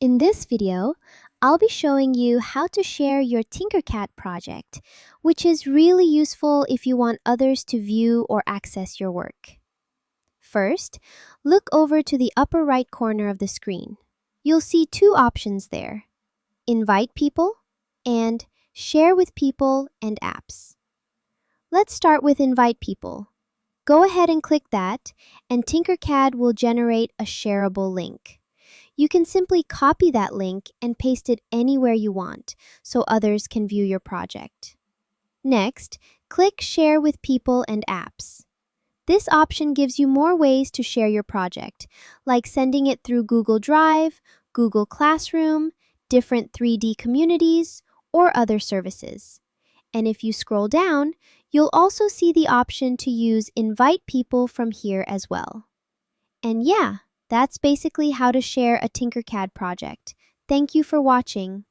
In this video, I'll be showing you how to share your Tinkercad project, which is really useful if you want others to view or access your work. First, look over to the upper right corner of the screen. You'll see two options there: Invite People and Share with People and Apps. Let's start with Invite People. Go ahead and click that, and Tinkercad will generate a shareable link. You can simply copy that link and paste it anywhere you want so others can view your project. Next, click Share with People and Apps. This option gives you more ways to share your project, like sending it through Google Drive, Google Classroom, different 3D communities, or other services. And if you scroll down, you'll also see the option to use Invite People from here as well. And yeah, that's basically how to share a Tinkercad project. Thank you for watching.